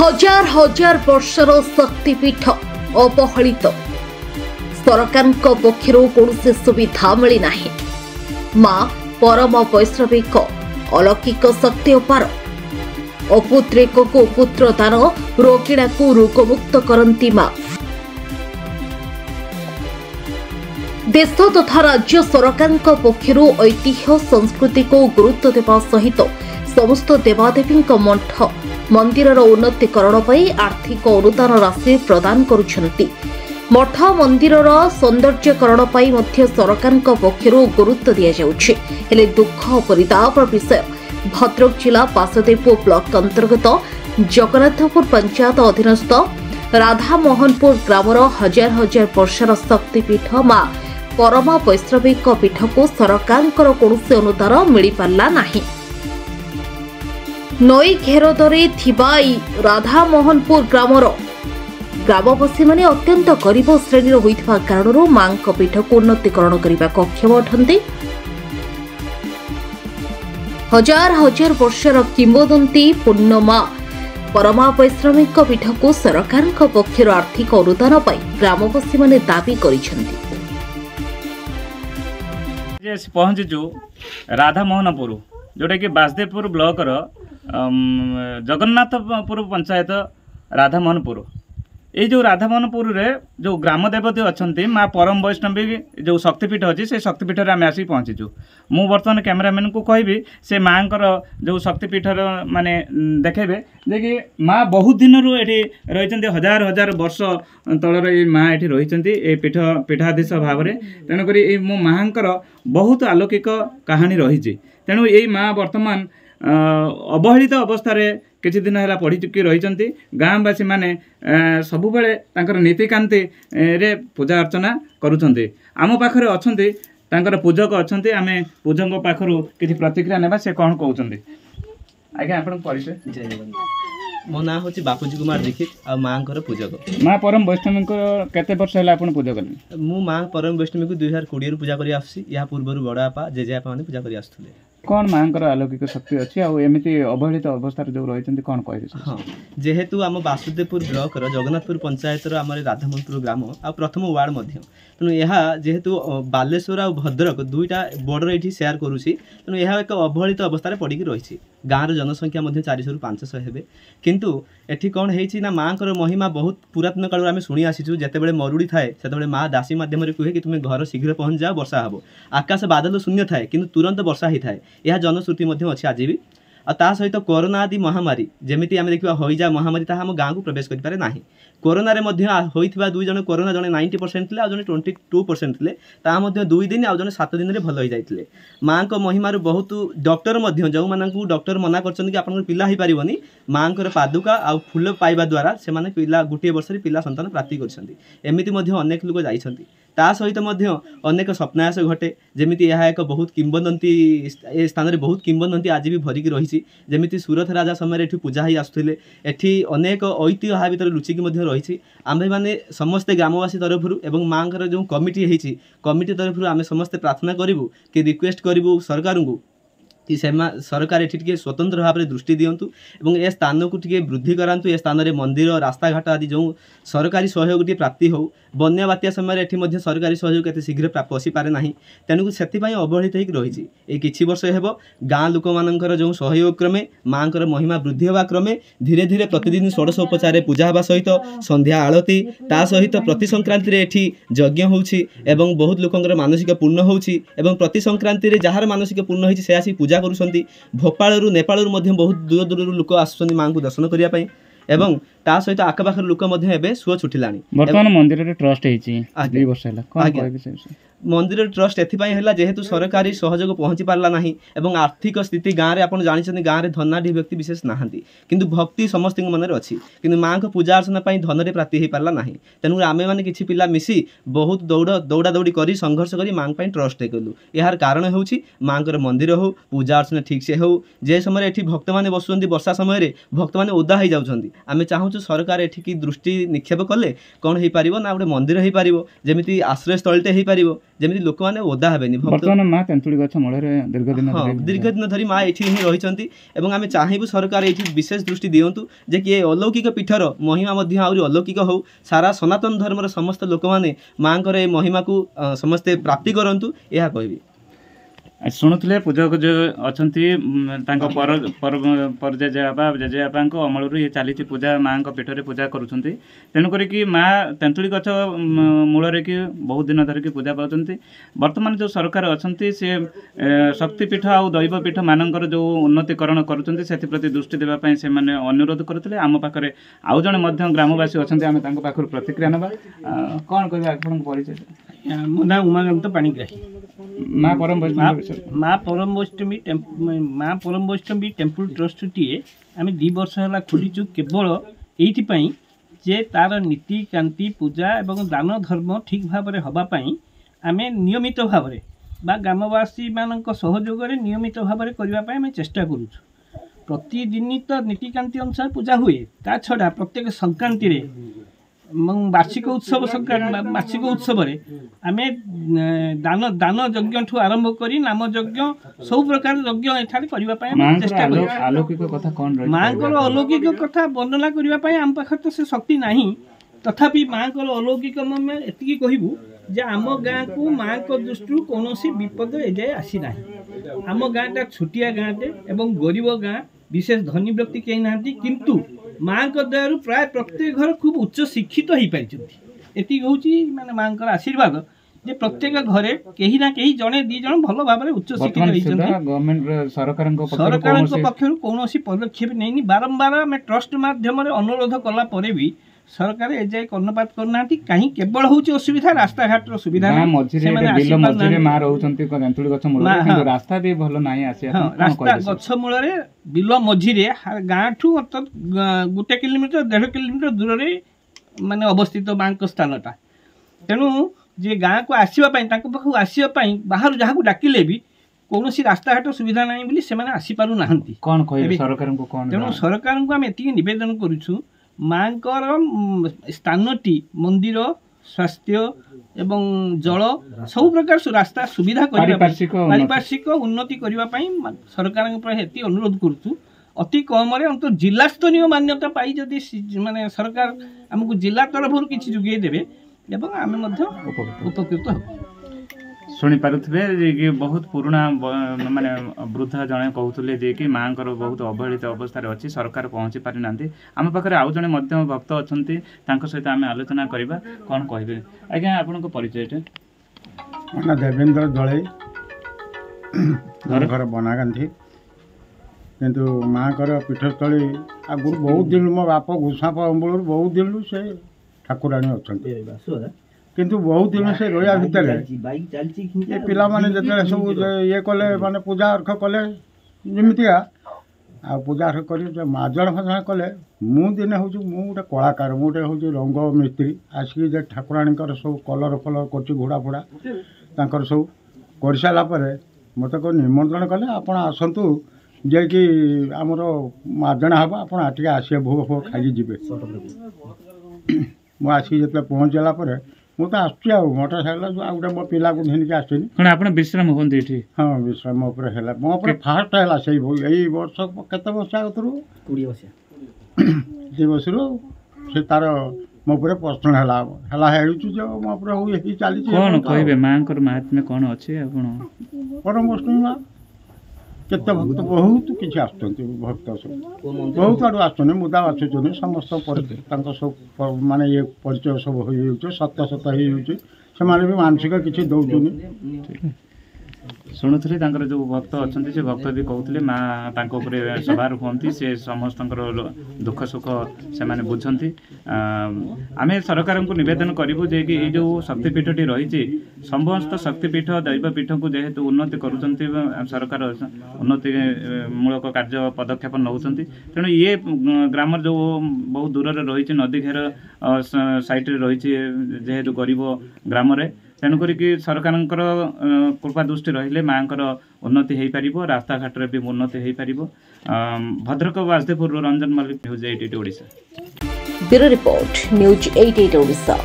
हजार हजार वर्षर शक्तिपीठ अपहलित सरकार पक्षर कौन सुविधा मिलना माँ परम वैष्णविक अलौकिक शक्ति अपार अपुत्रेक को पुत्र दान रोगिणा को रोगमुक्त करती माँ देश तथा राज्य सरकार पक्षर ऐतिह्य संस्कृति को गुरुत्व देवा सहित समस्त देवादेवी मठ मंदिर उन्नतीकरण आर्थिक अनुदान राशि प्रदान करुछन्ति। मठ मंदिर सौंदर्यकरण सरकार पक्षर गुरुत्व दि जाउछि। हेले दुख परिताप विषय भद्रक जिला बासुदेवपुर ब्लॉक अंतर्गत जगन्नाथपुर पंचायत अधीनस्थ राधामोहनपुर ग्रामर हजार हजार वर्षर शक्तिपीठ माँ परमा वैष्णविक पीठ को सरकार कौन अनुदान मिल पारा नहीं। नई घेरदरे थिबा राधामोहनपुर ग्रामर ग्रामवासी माने अत्यंत गरीब श्रेणी होइथिबा कारणरू मां पीठ को उन्नतीकरण करने अक्षम अटंती। हजार हजार वर्षर किंवदंती पूर्णमा परमा वैष्णविक पीठ को सरकार पक्षर आर्थिक अनुदान ग्रामवासी माने दाबी करिसेंती। पहुंचु राधामोहनपुर जोटा कि बासुदेवपुर ब्लॉक जगन्नाथपुर पंचायत राधामोहनपुर ये जो राधामोहनपुर रे जो ग्राम देवती अच्छा माँ परम वैष्णवी जो शक्तिपीठ अच्छी से शक्तिपीठ में आसिक पहुँचीचु। मु बर्तमान कैमरामैन को कहबी से माँ जो शक्तिपीठ माने देखेबे जे कि माँ बहुत दिन ये रही हजार हजार वर्ष तलर ये माँ ये रही पीठ पीठाधीश भाव में तेणुक मो माँ बहुत अलौकिक कहानी रही। तेणु ये माँ बर्तमान अवहेलित अवस्था किछि दिन है पढ़ी चुकी रही गाँवासी मैंने सबु नीतिकांति रे पूजा अर्चना करुछन्ति। आम पाखरे अछन्ति तांकर पूजक अछन्ति। आमे पूजक पाखरु किछि प्रतिक्रिया नेबा से कोन कहउछन्ति। आज्ञा आपन परिचय। जय जगन्नाथ। मो ना होछि बापूजी कुमार दीक्षित आ मां कर पूजक। मां परम वैष्णवी को केते वर्ष हैला आपन पूजा करले? मु मां परम वैष्णवी को 2020 रु पूजा करी आसी। या पूर्वरु बड़ा आपा जेजेआपा माने पूजा करी आस्थुले। कौन माँ अलौकिक शक्ति अच्छी आमती अवहेलित अवस्था जो रही कौन कह? हाँ जेहेतु आम बासुदेवपुर ब्लॉक जगन्नाथपुर पंचायत आम राधामोहनपुर ग्राम आ प्रथम वार्ड तेणु यह जेहेतु बालेश्वर आ भद्रक दुईटा बॉर्डर ये सेयार करुँची तेणु यह एक अवहेलित अवस्था पड़ी रही। गाँव जनसंख्या 400 रु 500 हे किंतु एठी कौन है ना माँ महिमा बहुत पुरातन काल आम शुणी आसीचु। जितेबाला मरुड़ी थाए से माँ दासी मध्यम कहे कि तुम्हें घर शीघ्र पहुँच जाओ वर्षा हे आकाश बादल शून्य थाए कि तुरंत वर्षा ही थाए यह जनश्रुति अच्छी आज भी। आ सहित कोरोना आदि महामारी जमीती आम देखा हईजा महामारी ताहा आम गाँव को प्रवेश करें ना। कोरोना रे होइथिबा दुई जन कोरोना जने 90% थे आ जने 22% थे ता 2 दिन आ जने 7 दिन रे भल हो जाइतिले। माँ को महिमार बहुत डॉक्टर जो मानू डॉक्टर मना कर आपन पिला ही पारिबनी माँ को पादुका आ फूल पाइबा द्वारा से माने पिला गोटे वर्ष पिला संतान प्राप्ति करछन्ती। एमिति मध्ये अनेक लोक जाइछन्ती। ता सहित अनेक स्वप्नायास घटे जमीती यह एक बहुत किंवदंती ए स्थान में बहुत किंवदंती आज भी भरिकी रही। जमीती सुरथ राजा समय एठी पूजा ही आसुथिले एठी अनेक ऐतिह्य हा भितर लुचिकी रही। आम्भे माने समस्ते ग्रामवासी तरफ एवं माँ जो कमिटी है कमिटी तरफ आम समस्ते प्रार्थना करूँ कि रिक्वेस्ट करूँ सरकार को कि सरकार ये स्वतंत्र भाव में दृष्टि दिंतु और ए स्थान को टी वृद्धि करातु। ए स्थान में मंदिर रास्ता घाट आदि जो सरकारी सहयोग टी प्राप्ति हो बन्या बात्या समय ये सरकारी सहयोग के शीघ्र पशि पारे ना तेणुक से अवहेलित रही। ये किछि वर्ष हे गाँ लोक मान जो सहयोग क्रमे माँ महिमा वृद्धि होगा क्रमे धीरे धीरे प्रतिदिन षोडशोपचार पूजा होगा सहित संध्या आलती ता सहित प्रति संक्रांति एठी यज्ञ होउछि एवं बहुत लोकंकर मानसिक पूर्ण होउछि एवं प्रति संक्रांति जार मानसिक पूर्ण होइछि से आसी पूजा करुछन्ति। भोपाल नेपाल बहुत दूर दूर लोक आसुछन्ति माँ को दर्शन करिया पई एवं ता सहित आखपाखर लोक सुଅ छुटिलानी। वर्तमान मंदिर रे ट्रस्ट हेछि 2 वर्ष हैला कोन कहबे? मंदिर ट्रस्ट एथिपाई है जेहेतु सरकारी सहयोग पहुँची पारा ना एवं आर्थिक स्थिति गाँव में आपड़ जानते गाँव में धनाढ़ी व्यक्ति विशेष नहांती किंतु भक्ति समस्त मन में अच्छी किंतु माँ को पूजा अर्चना धन रे प्राप्ति हो पारा ना। तेणु आमे माने किछि पिला मिसी बहुत दौड़ा दौड़ी कर संघर्ष कर माँ ट्रस्ट कलु। यार कारण हूँ माँ मंदिर हो पूजा अर्चना ठीक से हो जे समय एठी भक्त मैंने बसुँच वर्षा समय भक्त मैंने ओदा हो जाउछन्ति आमे चाहूँ सरकार एठी दृष्टि निक्षेप कले कौन हो पार ना गोटे मंदिर हो पार जमी आश्रयस्थलटे हो पार जमी लोक मैंने ओदा हेनी बर्तमान माँ तेंतुली गछ मूल दीर्घ दिन धरी माँ ये ही रही आम चाहबू सरकार ये विशेष दृष्टि दिंतु जे कि अलौकिक पीठर महिमा आहरी अलौकिक हो सारा सनातन धर्मर समस्त लोक मैंने माँ को महिमा को समस्ते प्राप्ति करंतु यह कहबी शुणुले पूजक जो अच्छा परजेजेबापा जेजेबापा अमलू ये चली पूजा माँ पीठर पूजा करुँच तेणुक माँ तेंतुली गछ मूल कि बहुत दिन धरिकी पूजा पाँच बर्तमान जो सरकार अच्छा सी शक्तिपीठ आ दैवपीठ मानकर जो उन्नतीकरण करुँच दृष्टि देवाई से अनुरोध करते आम पाखे आउ जड़े ग्रामवासी अच्छा आम पाखर प्रतिक्रिया ना कौन कह आप परिचय मो ना उमाकांत पाणिग्राही माँ परम माँ परम वैष्णवी टेम्पल ट्रस्ट टीए आम 2 वर्ष है खोलीचु केवल ये जे तार नीतिकांति पूजा एवं दान धर्म ठीक भाव में हवापाई आम नियमित भाव में ग्रामवासी मान सहयोग नियमित भाव में करने चेष्टा करुँ प्रतिदिन तो नीतिकांति अनुसार पूजा हुए ता छड़ा प्रत्येक संक्रांति वार्षिक उत्सव वार्षिक उत्सव आम दान दान यज्ञ ठू आरंभ कर नाम यज्ञ सब प्रकार यज्ञ एठार करने चेष्टा कर माँ को अलौकिक कथा वर्णना करने आम पाखे तो से शक्ति नहीं तथापि माँ को अलौकिक एति कहबू जे आम गाँ को माँ को दृष्टि कौन विपद एजाए आसी ना आम गाँटा छोटिया गाँटे एवं गरीब गाँ विशेष धनी व्यक्ति कहीं ना किंतु माँ को दयारू प्राय प्रत्येक घर खूब उच्च शिक्षित हो पारी हूँ माने माँ को आशीर्वाद जे प्रत्येक घरे कहीं ना कहीं जड़े दी जन भल भाव में उच्च शिक्षित सरकार पक्षर कौन पदक्षेप नहीं बारंबार आम ट्रस्ट मध्यम अनुरोध कलापर भी सरकार एजाए कर्णपात करना कहीं केवल हूँ असुविधा रास्ता घाट सुविधा रास्ता भी भल ना रास्ता गछ मूल बिल मझीरे गाँ ठू अर्थात 1 किलोमीटर 1.5 किलोमीटर दूर माने अवस्थित माँ स्थानटा तेणु जे गाँ को आसवाई पाखु आसवाई बाहर जहाँ को डाकिले भी कौन रास्ता घाट सुविधा ना बोली से आसीपार ना कौन सरकार तेणु सरकार को आम एति नवेदन करुँ माँ स्थानटी मंदिर स्वास्थ्य एवं जल सब प्रकार रास्ता सुविधा पारिपार्श्विक उन्नति करने सरकार एति अनुरोध करुँ अति कम अंत जिला स्तरीय मान्यता पाई जदि माने सरकार आमको जिला तरफ किसी जोगे देवे एवं आम उपकृत हो शुणी पारे कि बहुत पुराणा माने वृद्धा जड़े कहते जे कि माँ बहुत अवहेलित अवस्था अच्छी सरकार पहुँची पारि ना आम पाखे आउ जड़े भक्त अच्छा सहित आम आलोचना करवा कौन कहे आज्ञा आपण परिचय देवेंद्र दले घर बनागांधी किंतु माँ को पीठस्थली आगुरी बहुत दिन मो बाप घुसा अम्बल बहुत दिन से ठाकुराणी अच्छा किंतु बहुत दिन से रहा भितर ये पिला माने जते सब ये कले माने पूजा अर्घ कले जमितिया आ पूजा अर्घ कर माजण फाजण कले मु दिने हूँ गोटे कलाकार मुझे हूँ रंग मिस्त्री आसिक ठाकुराणी सब कलर फलर कर घोड़ा फोड़ा तर सब कर सारापर मत को निमंत्रण कले आप आसतु जे कि आमर माजणा हम आप आसिए भोग फोग खाई जी मुझे आसिक जो पहुँचला मु तो आसुची मोटरसाइकेल आ गोटे मो पिला को धनिक आसनी आप विश्राम होती हाँ विश्राम है मो फास्ट है से यही वर्ष केत वर्ष आगतरू 20 वर्ष 2 वर्ष से तार मो प्रश्न है मो चली कौन कहे माँ महात्म्य कौन अच्छे परम वैष्णवी माँ केते भक्त बहुत किसी आसुँच भक्त सब बहुत आड़ू आसुन मुदा आसुन समस्त सब माने ये परिचय सब हो सत्य सत्य हो भी मानसिक किसी दौन शुणुली जो भक्त अच्छा से भक्त भी कहते माँ सवार हमें से समस्त दुख सुख से बुझती आम सरकार को नवेदन करूँ जे कि ये जो शक्तिपीठटी रही समस्त शक्तिपीठ दैवपीठ को जेहेतु उन्नति कर सरकार उन्नति मूलक कार्य पदक्षेप नौ तेणु ये ग्राम जो बहुत दूर रही नदी घेर साइट रही जेहेतु गरीब ग्राम तेणुक सरकार कृपा दृष्टि रहिले माँ उन्नति हो पार रास्ता घाट भी उन्नति हो पार Bhadrak Basudevpur Ranjan Mallik news 88 Odisha bureau report news 88 Odisha.